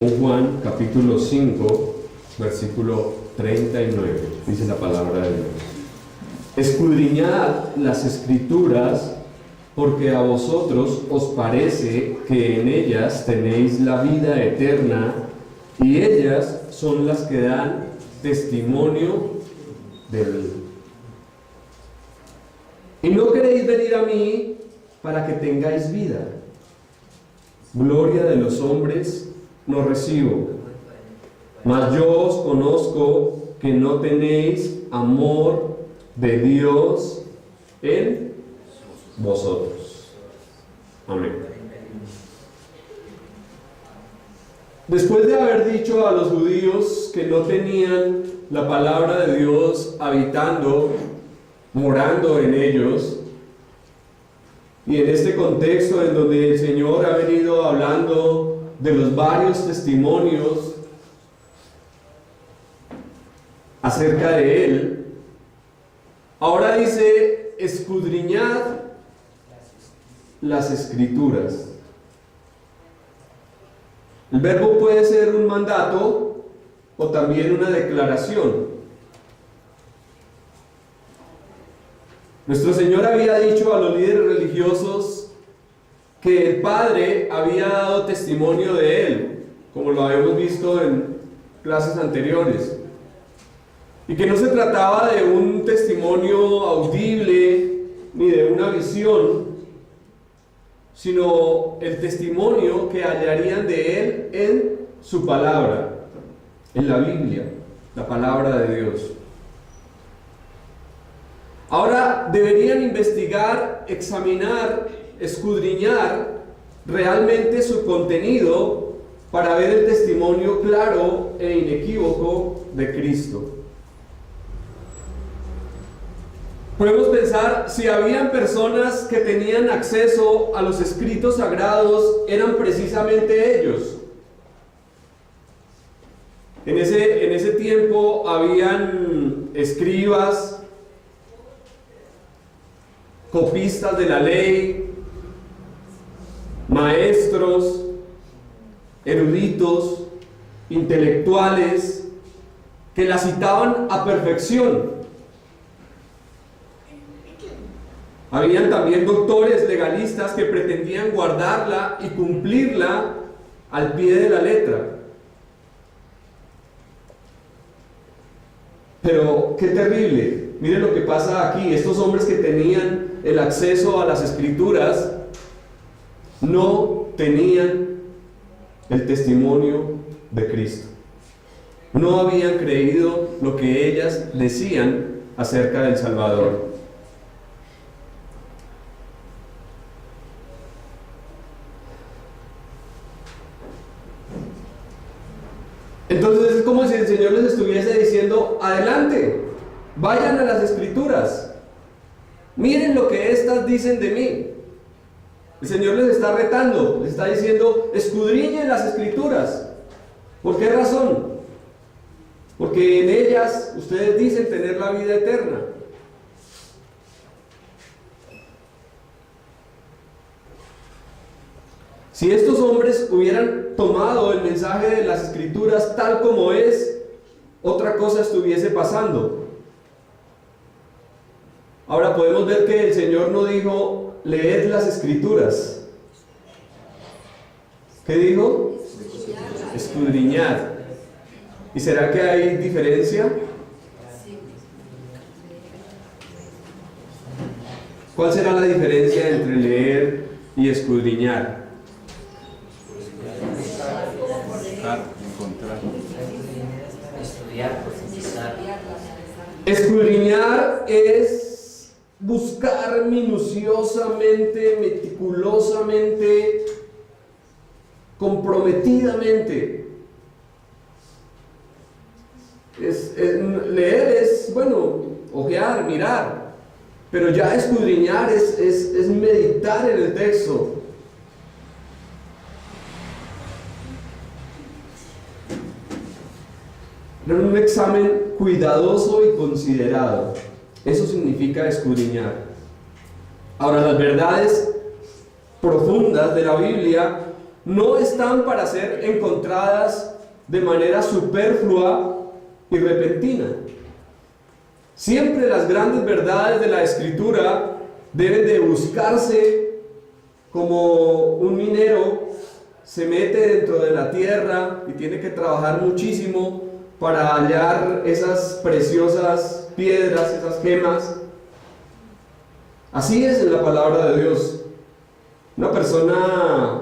Juan capítulo 5, versículo 39, dice la palabra de Dios. Escudriñad las Escrituras, porque a vosotros os parece que en ellas tenéis la vida eterna, y ellas son las que dan testimonio de mí. Y no queréis venir a mí para que tengáis vida. Gloria de los hombres no recibo, mas yo os conozco que no tenéis amor de Dios en vosotros. Amén. Después de haber dicho a los judíos que no tenían la palabra de Dios habitando, morando en ellos, y en este contexto en donde el Señor ha venido hablando de los varios testimonios acerca de Él, ahora dice: escudriñad las Escrituras. El verbo puede ser un mandato o también una declaración. Nuestro Señor había dicho a los líderes religiosos que el Padre había dado testimonio de Él, como lo habíamos visto en clases anteriores, y que no se trataba de un testimonio audible ni de una visión, sino el testimonio que hallarían de Él en su palabra, en la Biblia, la palabra de Dios. Ahora deberían investigar, examinar, escudriñar realmente su contenido para ver el testimonio claro e inequívoco de Cristo. Podemos pensar, si habían personas que tenían acceso a los escritos sagrados, eran precisamente ellos. En ese tiempo habían escribas, copistas de la ley, maestros, eruditos, intelectuales, que la citaban a perfección. Habían también doctores legalistas que pretendían guardarla y cumplirla al pie de la letra. Pero qué terrible, miren lo que pasa aquí. Estos hombres que tenían el acceso a las Escrituras no tenían el testimonio de Cristo. No habían creído lo que ellas decían acerca del Salvador. Entonces es como si el Señor les estuviese diciendo: adelante, vayan a las Escrituras, miren lo que éstas dicen de mí. El Señor les está retando, les está diciendo: escudriñen las Escrituras. ¿Por qué razón? Porque en ellas ustedes dicen tener la vida eterna. Si estos hombres hubieran tomado el mensaje de las Escrituras tal como es, otra cosa estuviese pasando. Ahora podemos ver que el Señor no dijo: leed las Escrituras. ¿Qué dijo? Escudriñad. ¿Y será que hay diferencia? ¿Cuál será la diferencia entre leer y escudriñar? Encontrar. Estudiar, profundizar. Escudriñar es buscar minuciosamente, meticulosamente, comprometidamente. Leer es, bueno, ojear, mirar, pero ya escudriñar es meditar en el texto. Un examen cuidadoso y considerado. Eso significa escudriñar. Ahora, las verdades profundas de la Biblia no están para ser encontradas de manera superflua y repentina. Siempre las grandes verdades de la Escritura deben de buscarse como un minero se mete dentro de la tierra y tiene que trabajar muchísimo para hallar esas preciosas piedras, esas gemas. Así es en la palabra de Dios. Una persona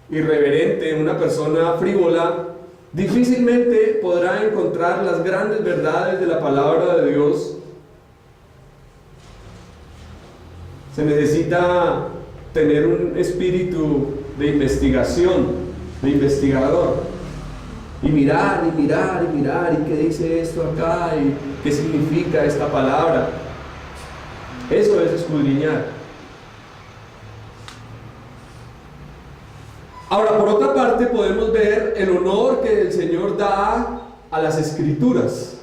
irreverente, una persona frívola, difícilmente podrá encontrar las grandes verdades de la palabra de Dios. Se necesita tener un espíritu de investigación, de investigador. Y mirar, y mirar, y mirar, y qué dice esto acá, y qué significa esta palabra. Eso es escudriñar. Ahora, por otra parte, podemos ver el honor que el Señor da a las Escrituras.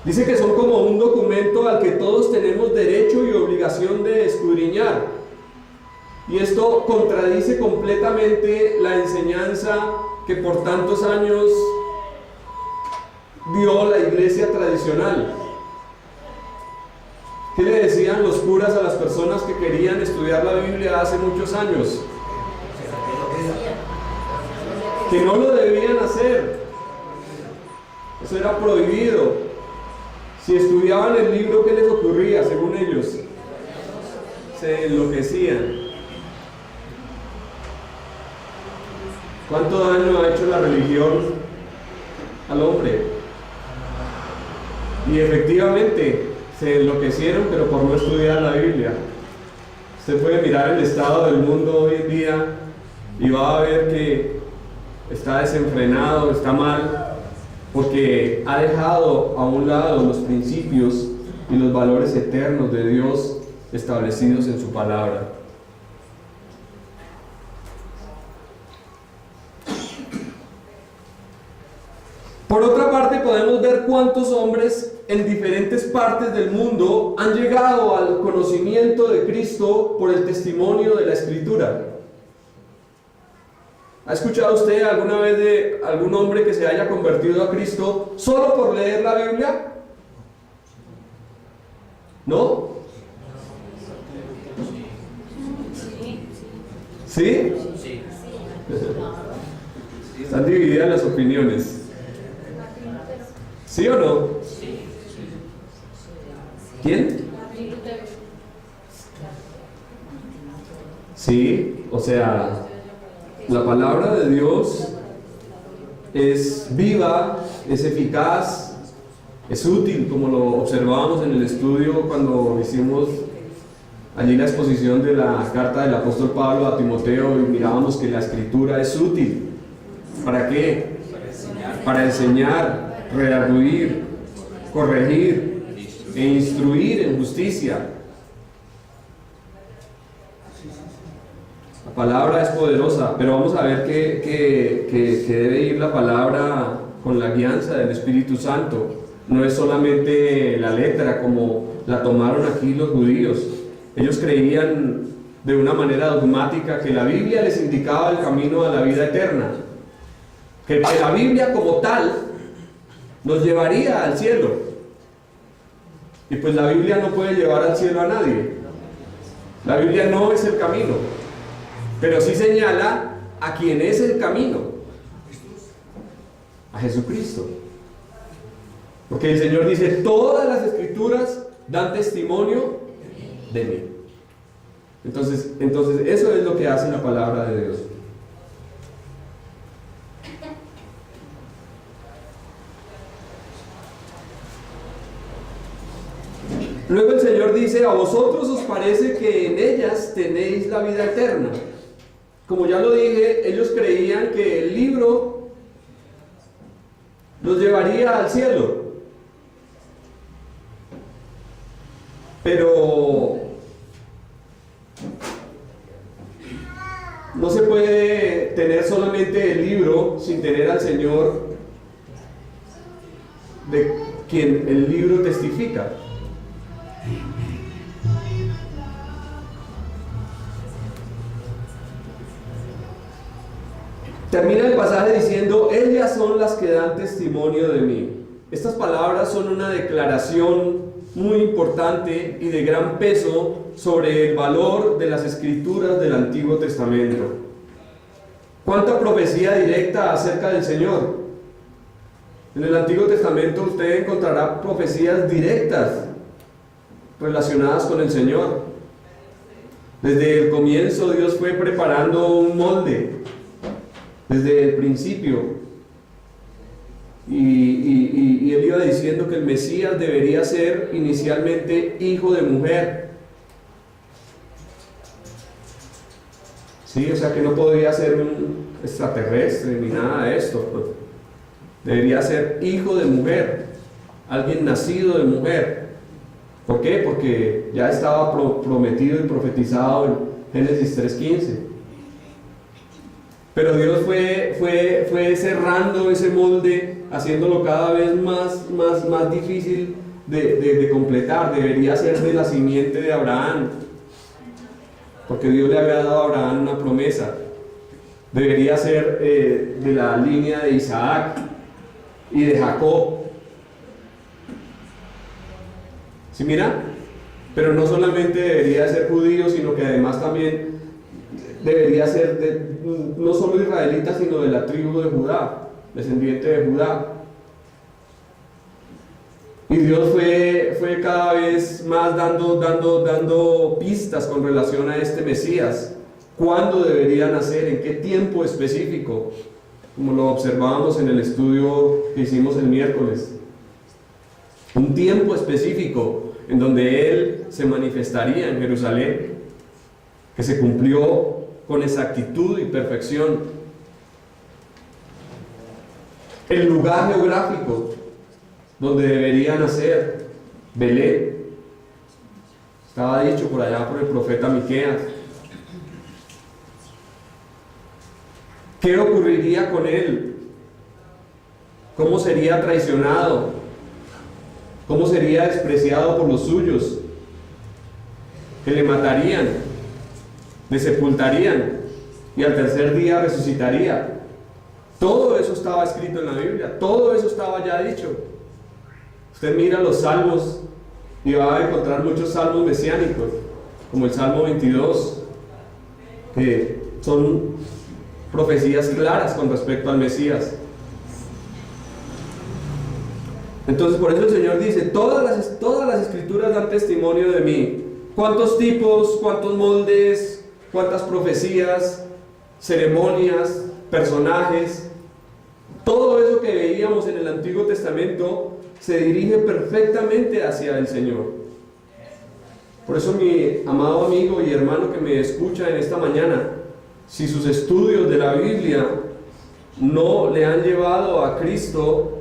Dice que son como un documento al que todos tenemos derecho y obligación de escudriñar. Y esto contradice completamente la enseñanza que por tantos años dio la iglesia tradicional. ¿Qué le decían los curas a las personas que querían estudiar la Biblia hace muchos años? Que no lo debían hacer. Eso era prohibido. Si estudiaban el libro, ¿qué les ocurría según ellos? Se enloquecían. ¿Cuánto daño ha hecho la religión al hombre? Y efectivamente se enloquecieron, pero por no estudiar la Biblia. Usted puede mirar el estado del mundo hoy en día y va a ver que está desenfrenado, está mal, porque ha dejado a un lado los principios y los valores eternos de Dios establecidos en su palabra. Por otra parte, podemos ver cuántos hombres en diferentes partes del mundo han llegado al conocimiento de Cristo por el testimonio de la Escritura. ¿Ha escuchado usted alguna vez de algún hombre que se haya convertido a Cristo solo por leer la Biblia? ¿No? ¿Sí? Sí. Están divididas las opiniones. ¿Sí o no? Sí. ¿Quién? Sí, o sea, la palabra de Dios es viva, es eficaz, es útil, como lo observábamos en el estudio cuando hicimos allí la exposición de la carta del apóstol Pablo a Timoteo y mirábamos que la Escritura es útil. ¿Para qué? Para enseñar, redarguir, corregir e instruir en justicia. La palabra es poderosa, pero vamos a ver que debe ir la palabra con la guianza del Espíritu Santo. No es solamente la letra como la tomaron aquí los judíos. Ellos creían de una manera dogmática que la Biblia les indicaba el camino a la vida eterna, que la Biblia como tal nos llevaría al cielo. Y pues la Biblia no puede llevar al cielo a nadie. La Biblia no es el camino, pero sí señala a quién es el camino: a Jesucristo. Porque el Señor dice: todas las Escrituras dan testimonio de mí. Entonces eso es lo que hace la palabra de Dios. Luego el Señor dice: a vosotros os parece que en ellas tenéis la vida eterna. Como ya lo dije, ellos creían que el libro los llevaría al cielo. Pero no se puede tener solamente el libro sin tener al Señor, de quien el libro testifica. Termina el pasaje diciendo, ellas son las que dan testimonio de mí. Estas palabras son una declaración muy importante y de gran peso sobre el valor de las escrituras del Antiguo Testamento. ¿Cuánta profecía directa acerca del Señor? En el Antiguo Testamento usted encontrará profecías directas relacionadas con el Señor. Desde el comienzo Dios fue preparando un molde, desde el principio. Y él iba diciendo que el Mesías debería ser inicialmente hijo de mujer. Sí, o sea que no podría ser un extraterrestre ni nada de esto. Debería ser hijo de mujer, alguien nacido de mujer. ¿Por qué? Porque ya estaba prometido y profetizado en Génesis 3:15. Pero Dios fue cerrando ese molde, haciéndolo cada vez más difícil de completar. Debería ser de la simiente de Abraham, porque Dios le había dado a Abraham una promesa. Debería ser de la línea de Isaac y de Jacob. ¿Sí mira? Pero no solamente debería ser judío, sino que además también debería ser no solo israelita, sino de la tribu de Judá, descendiente de Judá. Y Dios fue cada vez más dando pistas con relación a este Mesías. ¿Cuándo debería nacer? ¿En qué tiempo específico? Como lo observábamos en el estudio que hicimos el miércoles. Un tiempo específico en donde Él se manifestaría en Jerusalén, que se cumplió con exactitud y perfección. El lugar geográfico donde debería nacer, Belén, estaba dicho por allá por el profeta Miqueas. ¿Qué ocurriría con él? ¿Cómo sería traicionado? ¿Cómo sería despreciado por los suyos? Que le matarían, le sepultarían y al tercer día resucitaría. Todo eso estaba escrito en la Biblia, todo eso estaba ya dicho. Usted mira los salmos y va a encontrar muchos salmos mesiánicos, como el Salmo 22, que son profecías claras con respecto al Mesías. Entonces por eso el Señor dice, todas las escrituras dan testimonio de mí. ¿Cuántos tipos, cuántos moldes, cuántas profecías, ceremonias, personajes? Todo eso que veíamos en el Antiguo Testamento se dirige perfectamente hacia el Señor. Por eso mi amado amigo y hermano que me escucha en esta mañana, si sus estudios de la Biblia no le han llevado a Cristo,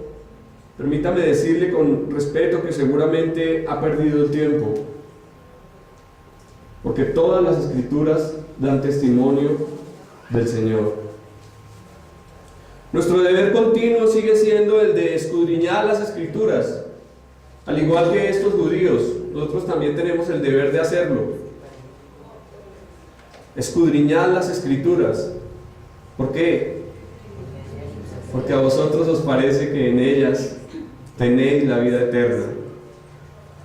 permítame decirle con respeto que seguramente ha perdido el tiempo, porque todas las escrituras dan testimonio del Señor. Nuestro deber continuo sigue siendo el de escudriñar las escrituras, al igual que estos judíos. Nosotros también tenemos el deber de hacerlo. Escudriñar las escrituras. ¿Por qué? Porque a vosotros os parece que en ellas tenéis la vida eterna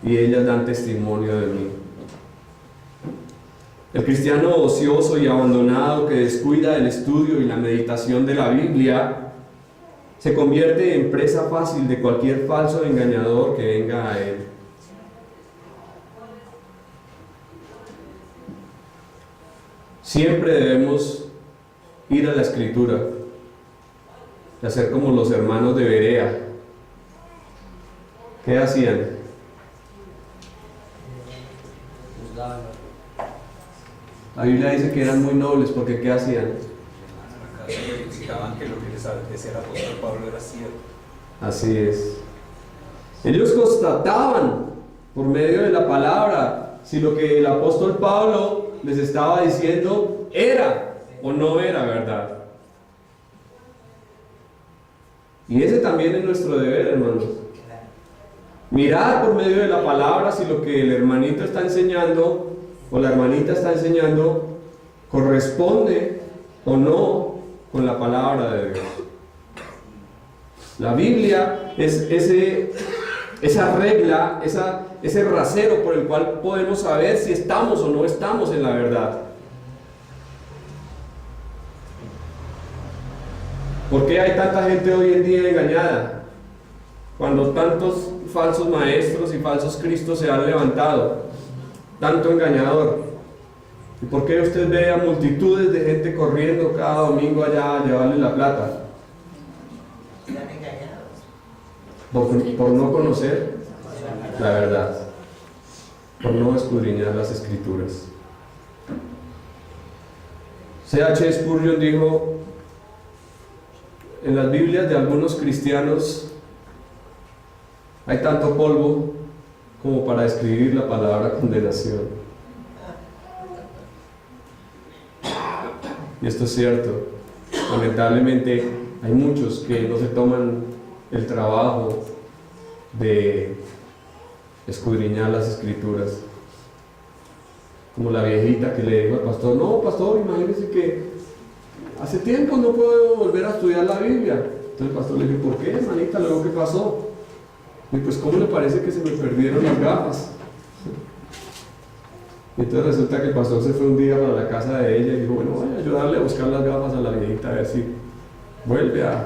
y ellas dan testimonio de mí. El cristiano ocioso y abandonado que descuida el estudio y la meditación de la Biblia se convierte en presa fácil de cualquier falso engañador que venga a él. Siempre debemos ir a la Escritura y hacer como los hermanos de Berea. ¿Qué hacían? La Biblia dice que eran muy nobles, porque ¿qué hacían? Verificaban que lo que les decía el apóstol Pablo era cierto. Así es. Ellos constataban por medio de la palabra si lo que el apóstol Pablo les estaba diciendo era o no era verdad. Y ese también es nuestro deber, hermanos. Mirar por medio de la palabra si lo que el hermanito está enseñando o la hermanita está enseñando corresponde o no con la palabra de Dios. La Biblia es esa regla, ese rasero por el cual podemos saber si estamos o no estamos en la verdad. ¿Por qué hay tanta gente hoy en día engañada? Cuando tantos falsos maestros y falsos cristos se han levantado, tanto engañador. ¿Y por qué usted ve a multitudes de gente corriendo cada domingo allá a llevarle la plata? Por no conocer la verdad, por no escudriñar las escrituras. C.H. Spurgeon dijo: en las Biblias de algunos cristianos hay tanto polvo como para escribir la palabra condenación. Y esto es cierto. Lamentablemente hay muchos que no se toman el trabajo de escudriñar las escrituras. Como la viejita que le dijo al pastor: no, pastor, imagínese que hace tiempo no puedo volver a estudiar la Biblia. Entonces el pastor le dijo: ¿por qué, hermanita? ¿Luego qué pasó? Y pues, ¿cómo le parece que se me perdieron las gafas? Y entonces resulta que el pastor se fue un día para la casa de ella y dijo: bueno, voy a ayudarle a buscar las gafas a la viejita, a ver si vuelve a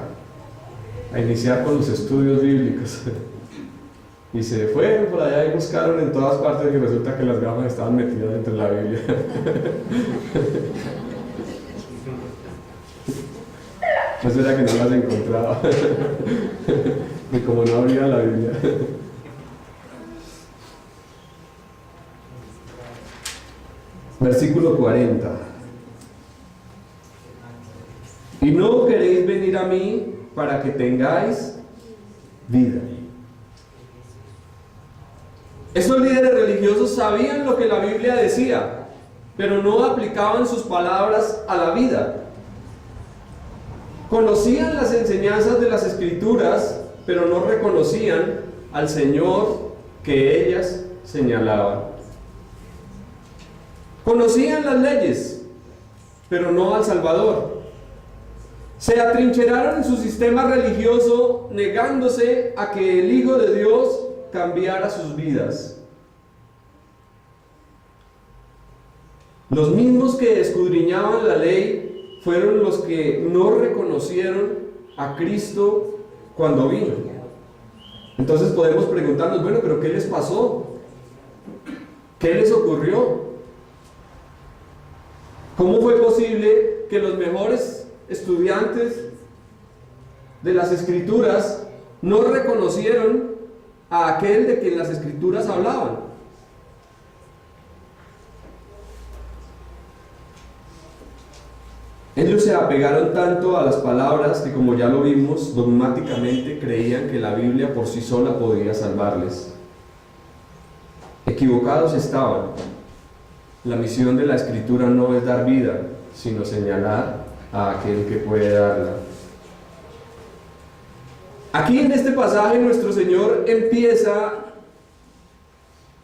iniciar con los estudios bíblicos. Y se fueron por allá y buscaron en todas partes, y resulta que las gafas estaban metidas entre la Biblia. No será que no las encontraba. Y como no abría la Biblia. Versículo 40. Y no queréis venir a mí para que tengáis vida. Esos líderes religiosos sabían lo que la Biblia decía, pero no aplicaban sus palabras a la vida. Conocían las enseñanzas de las Escrituras, pero no reconocían al Señor que ellas señalaban. Conocían las leyes, pero no al Salvador. Se atrincheraron en su sistema religioso, negándose a que el Hijo de Dios cambiara sus vidas. Los mismos que escudriñaban la ley fueron los que no reconocieron a Cristo cuando vino. Entonces podemos preguntarnos: bueno, pero ¿qué les pasó? ¿Qué les ocurrió? ¿Cómo fue posible que los mejores estudiantes de las Escrituras no reconocieron a aquel de quien las Escrituras hablaban? Ellos se apegaron tanto a las palabras que, como ya lo vimos, dogmáticamente creían que la Biblia por sí sola podía salvarles. Equivocados estaban. La misión de la Escritura no es dar vida, sino señalar a aquel que puede darla. Aquí en este pasaje nuestro Señor empieza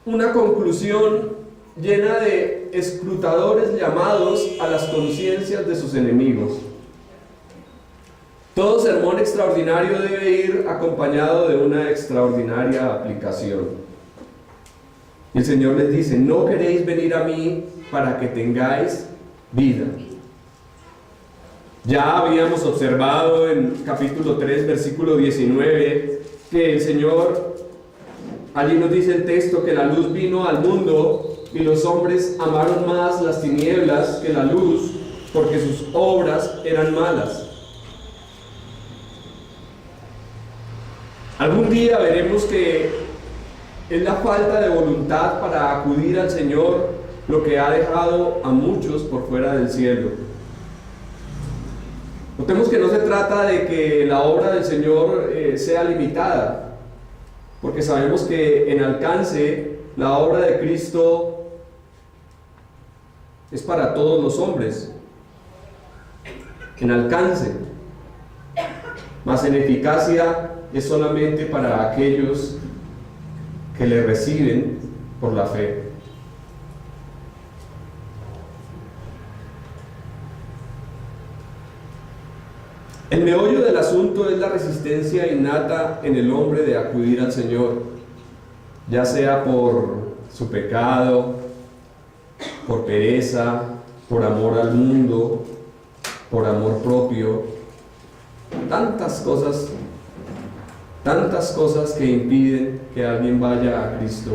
una conclusión llena de escrutadores llamados a las conciencias de sus enemigos. Todo sermón extraordinario debe ir acompañado de una extraordinaria aplicación. Y el Señor les dice: no queréis venir a mí para que tengáis vida. Ya habíamos observado en capítulo 3, versículo 19, que el Señor, allí nos dice el texto, que la luz vino al mundo y los hombres amaron más las tinieblas que la luz, porque sus obras eran malas. Algún día veremos que es la falta de voluntad para acudir al Señor lo que ha dejado a muchos por fuera del cielo. Notemos que no se trata de que la obra del Señor sea limitada, porque sabemos que en alcance la obra de Cristo es para todos los hombres, en alcance, mas en eficacia es solamente para aquellos que le reciben por la fe. El meollo del asunto es la resistencia innata en el hombre de acudir al Señor, ya sea por su pecado, por pereza, por amor al mundo, por amor propio, tantas cosas que impiden que alguien vaya a Cristo.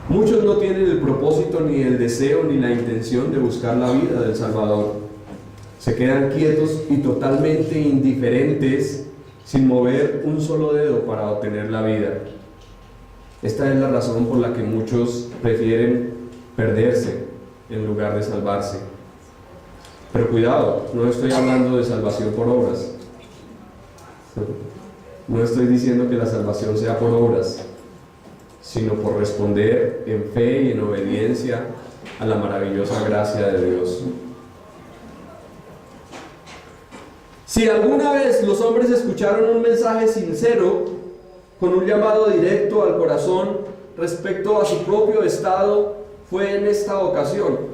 Muchos no tienen el propósito, ni el deseo, ni la intención de buscar la vida del Salvador. Se quedan quietos y totalmente indiferentes, sin mover un solo dedo para obtener la vida. Esta es la razón por la que muchos prefieren perderse en lugar de salvarse. Pero cuidado, no estoy hablando de salvación por obras. No estoy diciendo que la salvación sea por obras, sino por responder en fe y en obediencia a la maravillosa gracia de Dios. Si alguna vez los hombres escucharon un mensaje sincero, con un llamado directo al corazón respecto a su propio estado, fue en esta ocasión.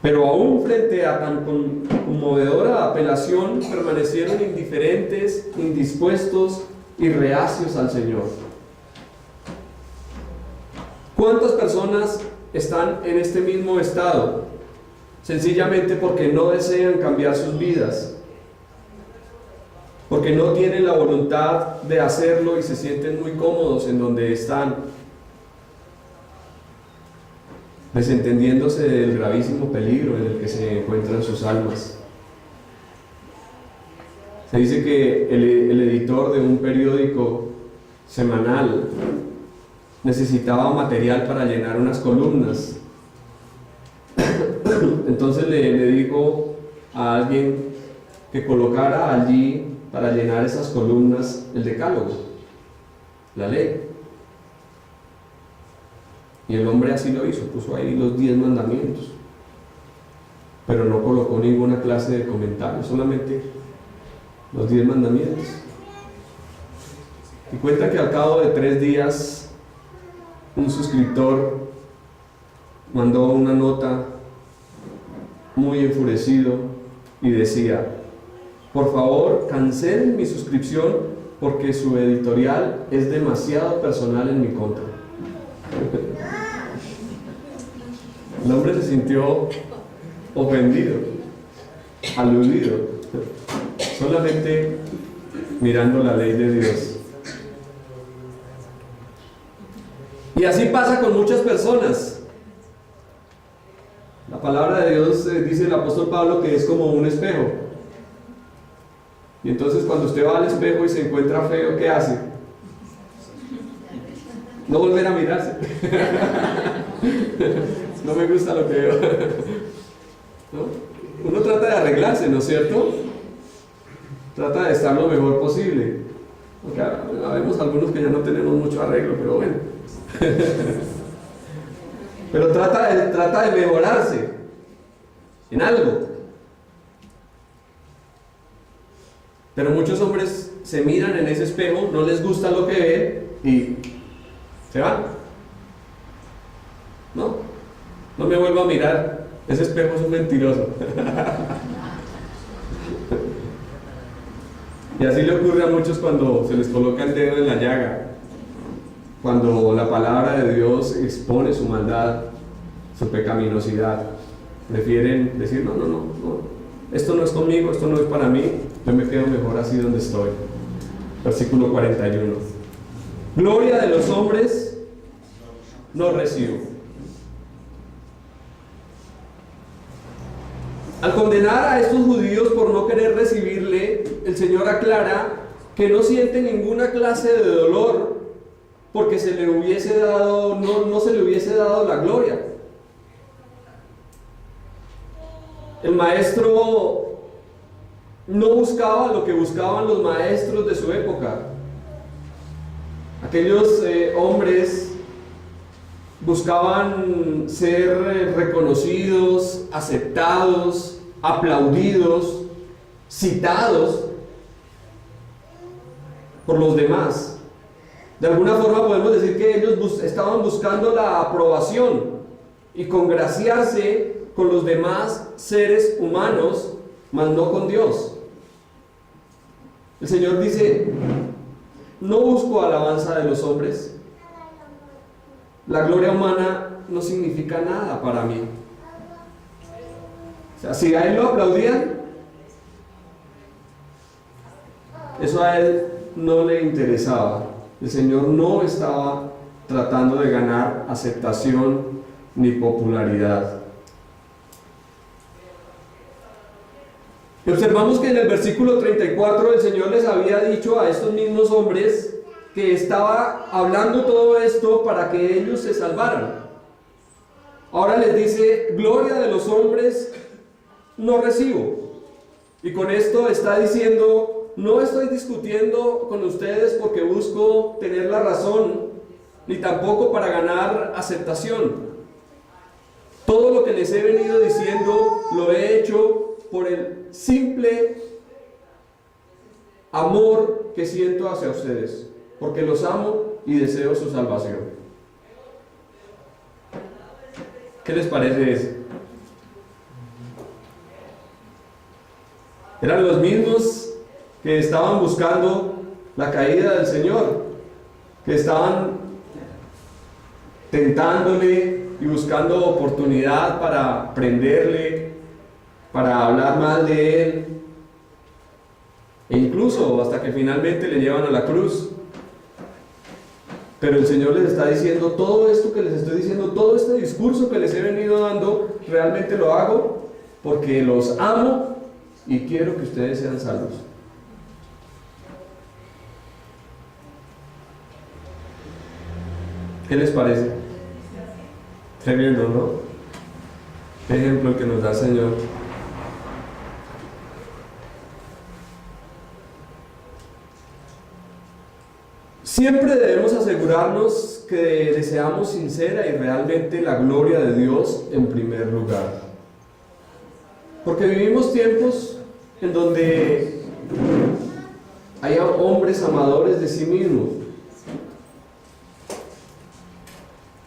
Pero aún frente a tan conmovedora apelación, permanecieron indiferentes, indispuestos y reacios al Señor. ¿Cuántas personas están en este mismo estado? Sencillamente porque no desean cambiar sus vidas, porque no tienen la voluntad de hacerlo y se sienten muy cómodos en donde están, desentendiéndose del gravísimo peligro en el que se encuentran sus almas. Se dice que el editor de un periódico semanal necesitaba material para llenar unas columnas. Entonces le dijo a alguien que colocara allí para llenar esas columnas el decálogo, la ley. Y el hombre así lo hizo, puso ahí los 10 mandamientos, pero no colocó ninguna clase de comentario, solamente los 10 mandamientos. Y cuenta que al cabo de 3 días un suscriptor mandó una nota muy enfurecido y decía: por favor, cancelen mi suscripción porque su editorial es demasiado personal en mi contra. El hombre se sintió ofendido, aludido, solamente mirando la ley de Dios. Y así pasa con muchas personas. La palabra de Dios dice el apóstol Pablo que es como un espejo. Y entonces cuando usted va al espejo y se encuentra feo, ¿qué hace? No volver a mirarse. No me gusta lo que veo. ¿No? Uno trata de arreglarse, ¿no es cierto? Trata de estar lo mejor posible. Porque vemos algunos que ya no tenemos mucho arreglo, pero bueno. Pero trata de mejorarse en algo. Pero muchos hombres se miran en ese espejo, no les gusta lo que ven y se van. No me vuelvo a mirar, ese espejo es un mentiroso. Y así le ocurre a muchos cuando se les coloca el dedo en la llaga, cuando la palabra de Dios expone su maldad, su pecaminosidad. Prefieren decir: no, esto no es conmigo, esto no es para mí, yo me quedo mejor así donde estoy. Versículo 41. Gloria de los hombres no recibo. Al condenar a estos judíos por no querer recibirle, el Señor aclara que no siente ninguna clase de dolor porque se le hubiese dado, no se le hubiese dado la gloria. El maestro no buscaba lo que buscaban los maestros de su época. Aquellos hombres buscaban ser reconocidos, aceptados, aplaudidos, citados por los demás. De alguna forma podemos decir que ellos estaban buscando la aprobación y congraciarse con los demás seres humanos, mas no con Dios. El Señor dice: no busco alabanza de los hombres. La gloria humana no significa nada para mí. O sea, si a Él lo aplaudían, eso a Él no le interesaba. El Señor no estaba tratando de ganar aceptación ni popularidad. Y observamos que en el versículo 34 el Señor les había dicho a estos mismos hombres que estaba hablando todo esto para que ellos se salvaran. Ahora les dice: gloria de los hombres no recibo. Y con esto está diciendo: no estoy discutiendo con ustedes porque busco tener la razón, ni tampoco para ganar aceptación. Todo lo que les he venido diciendo lo he hecho por el simple amor que siento hacia ustedes, porque los amo y deseo su salvación. ¿Qué les parece eso? Eran los mismos que estaban buscando la caída del Señor, que estaban tentándole y buscando oportunidad para prenderle, para hablar mal de Él, e incluso hasta que finalmente le llevan a la cruz. Pero el Señor les está diciendo: todo esto que les estoy diciendo, todo este discurso que les he venido dando, realmente lo hago porque los amo y quiero que ustedes sean salvos. ¿Qué les parece? Tremendo, ¿no? Qué ejemplo el que nos da el Señor. Siempre debemos asegurarnos que deseamos sincera y realmente la gloria de Dios en primer lugar. Porque vivimos tiempos en donde hay hombres amadores de sí mismos,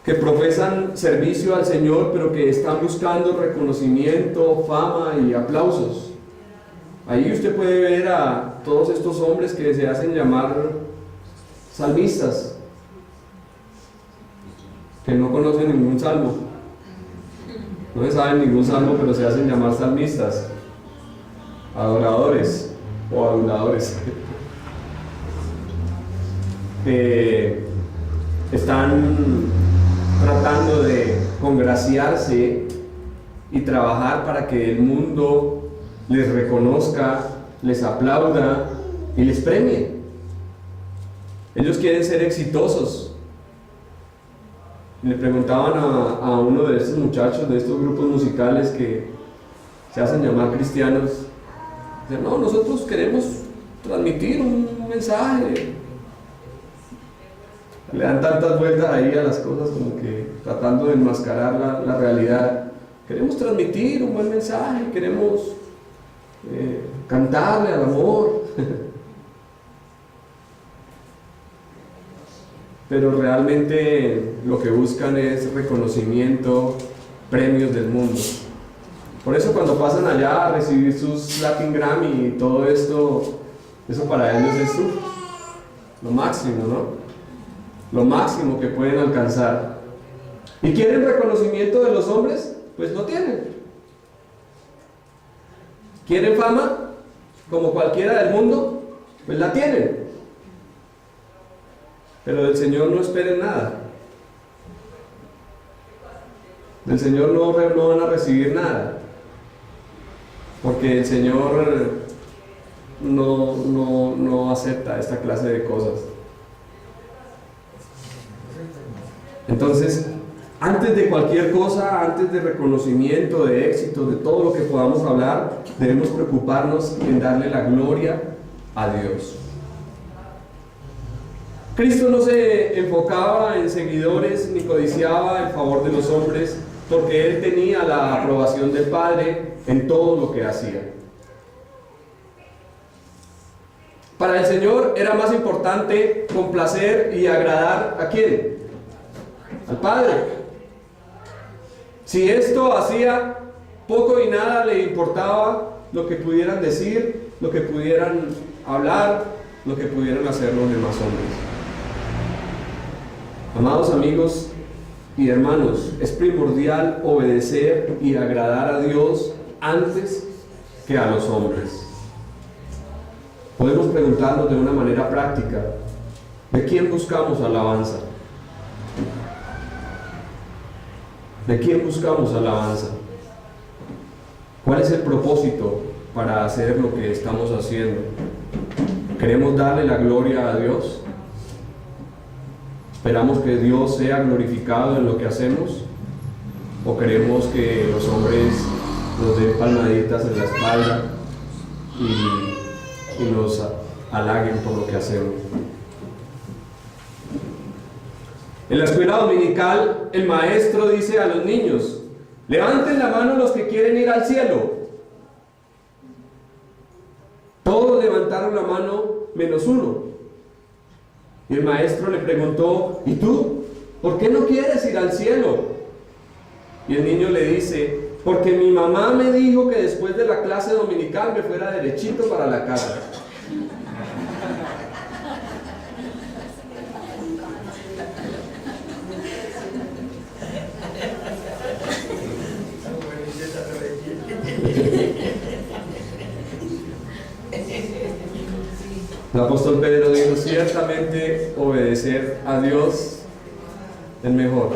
que profesan servicio al Señor, pero que están buscando reconocimiento, fama y aplausos. Ahí usted puede ver a todos estos hombres que se hacen llamar salmistas, que no conocen ningún salmo, no se saben ningún salmo, pero se hacen llamar salmistas, adoradores o aduladores, que están tratando de congraciarse y trabajar para que el mundo les reconozca, les aplauda y les premie. Ellos quieren ser exitosos. Le preguntaban a uno de estos muchachos, de estos grupos musicales que se hacen llamar cristianos, dicen: no, nosotros queremos transmitir un mensaje. Le dan tantas vueltas ahí a las cosas, como que tratando de enmascarar la realidad. Queremos transmitir un buen mensaje, queremos cantarle al amor. Pero realmente lo que buscan es reconocimiento, premios del mundo. Por eso cuando pasan allá a recibir sus Latin Grammy y todo esto, eso para ellos es lo máximo, ¿no? Lo máximo que pueden alcanzar. ¿Y quieren reconocimiento de los hombres? Pues lo tienen. ¿Quieren fama? Como cualquiera del mundo, pues la tienen. Pero del Señor no esperen nada. Del Señor no van a recibir nada. Porque el Señor no acepta esta clase de cosas. Entonces, antes de cualquier cosa, antes de reconocimiento, de éxito, de todo lo que podamos hablar, debemos preocuparnos en darle la gloria a Dios. Cristo no se enfocaba en seguidores ni codiciaba el favor de los hombres, porque Él tenía la aprobación del Padre en todo lo que hacía. Para el Señor era más importante complacer y agradar ¿a quién? Al Padre. Si esto hacía poco y nada le importaba lo que pudieran decir, lo que pudieran hablar, lo que pudieran hacer los demás hombres. Amados amigos y hermanos, es primordial obedecer y agradar a Dios antes que a los hombres. Podemos preguntarnos de una manera práctica, ¿de quién buscamos alabanza? ¿De quién buscamos alabanza? ¿Cuál es el propósito para hacer lo que estamos haciendo? ¿Queremos darle la gloria a Dios? ¿Esperamos que Dios sea glorificado en lo que hacemos? ¿O queremos que los hombres nos den palmaditas en la espalda y nos halaguen por lo que hacemos? En la escuela dominical, el maestro dice a los niños: levanten la mano los que quieren ir al cielo. Todos levantaron la mano menos uno. Y el maestro le preguntó: ¿y tú? ¿Por qué no quieres ir al cielo? Y el niño le dice: porque mi mamá me dijo que después de la clase dominical me fuera derechito para la casa. El apóstol Pedro dijo: ciertamente obedecer a Dios es mejor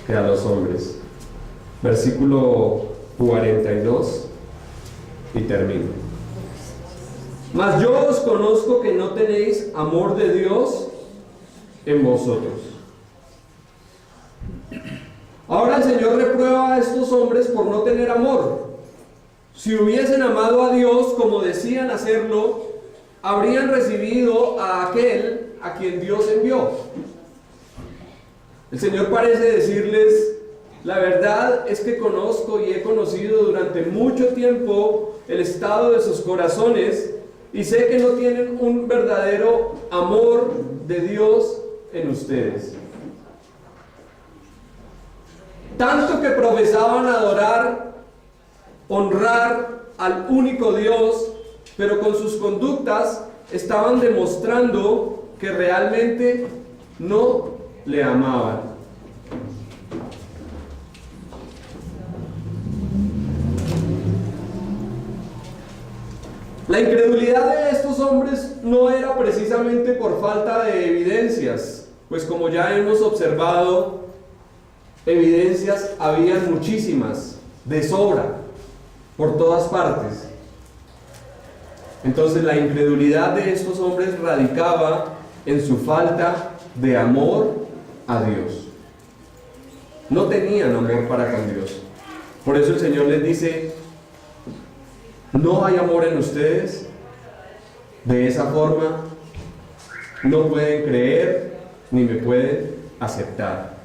que a los hombres. Versículo 42 y termino. Mas yo os conozco que no tenéis amor de Dios en vosotros. Ahora el Señor reprueba a estos hombres por no tener amor. Si hubiesen amado a Dios como decían hacerlo, habrían recibido a aquel a quien Dios envió. El Señor parece decirles: la verdad es que conozco y he conocido durante mucho tiempo el estado de sus corazones y sé que no tienen un verdadero amor de Dios en ustedes. Tanto que profesaban adorar, honrar al único Dios, pero con sus conductas estaban demostrando que realmente no le amaban. La incredulidad de estos hombres no era precisamente por falta de evidencias, pues como ya hemos observado, evidencias habían muchísimas, de sobra, por todas partes. Entonces la incredulidad de estos hombres radicaba en su falta de amor a Dios. No tenían amor para con Dios. Por eso el Señor les dice: no hay amor en ustedes. De esa forma no pueden creer ni me pueden aceptar.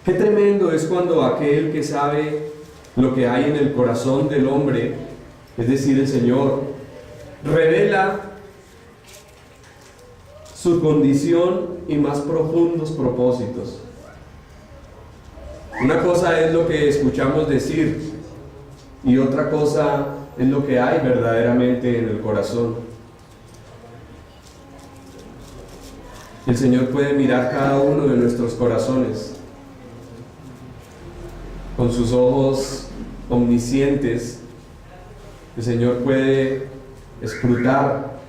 Qué tremendo es cuando aquel que sabe lo que hay en el corazón del hombre, es decir, el Señor, revela su condición y más profundos propósitos. Una cosa es lo que escuchamos decir y otra cosa es lo que hay verdaderamente en el corazón. El Señor puede mirar cada uno de nuestros corazones con sus ojos omniscientes. El Señor puede escrutar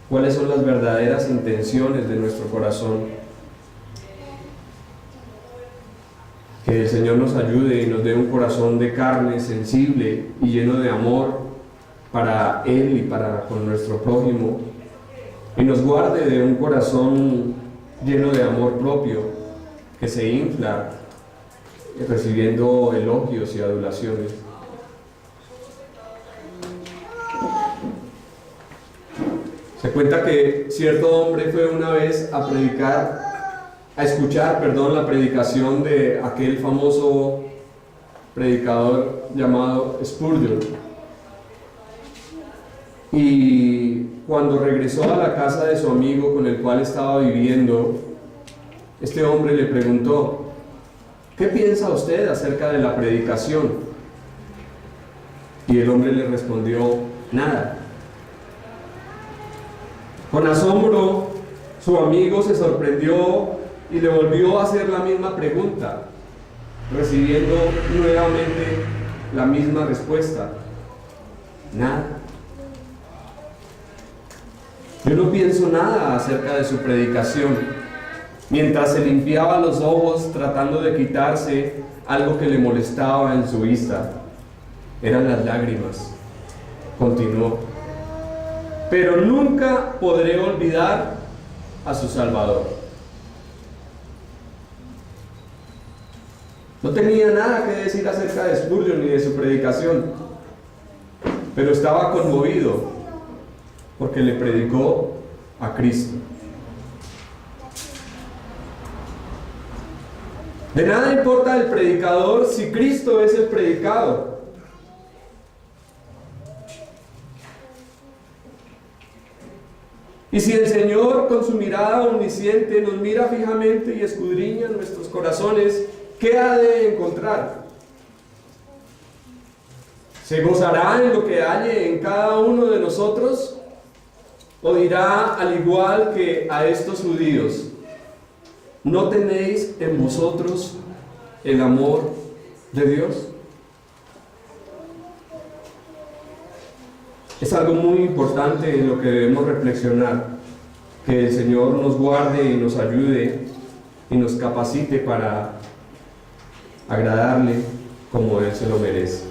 cuáles son las verdaderas intenciones de nuestro corazón. Que el Señor nos ayude y nos dé un corazón de carne, sensible y lleno de amor para Él y para con nuestro prójimo, y nos guarde de un corazón lleno de amor propio que se infla recibiendo elogios y adulaciones. Se cuenta que cierto hombre fue una vez a escuchar la predicación de aquel famoso predicador llamado Spurgeon. Y cuando regresó a la casa de su amigo con el cual estaba viviendo, este hombre le preguntó: ¿qué piensa usted acerca de la predicación? Y el hombre le respondió, nada. Con asombro, su amigo se sorprendió y le volvió a hacer la misma pregunta, recibiendo nuevamente la misma respuesta, nada. Yo no pienso nada acerca de su predicación. Mientras se limpiaba los ojos tratando de quitarse algo que le molestaba en su vista, eran las lágrimas. Continuó, pero nunca podré olvidar a su Salvador. No tenía nada que decir acerca de Spurgeon ni de su predicación, pero estaba conmovido porque le predicó a Cristo. De nada importa el predicador si Cristo es el predicado. Y si el Señor con su mirada omnisciente nos mira fijamente y escudriña nuestros corazones, ¿qué ha de encontrar? ¿Se gozará en lo que halle en cada uno de nosotros? ¿O dirá al igual que a estos judíos, ¿no tenéis en vosotros el amor de Dios? Es algo muy importante en lo que debemos reflexionar, que el Señor nos guarde y nos ayude y nos capacite para agradarle como Él se lo merece.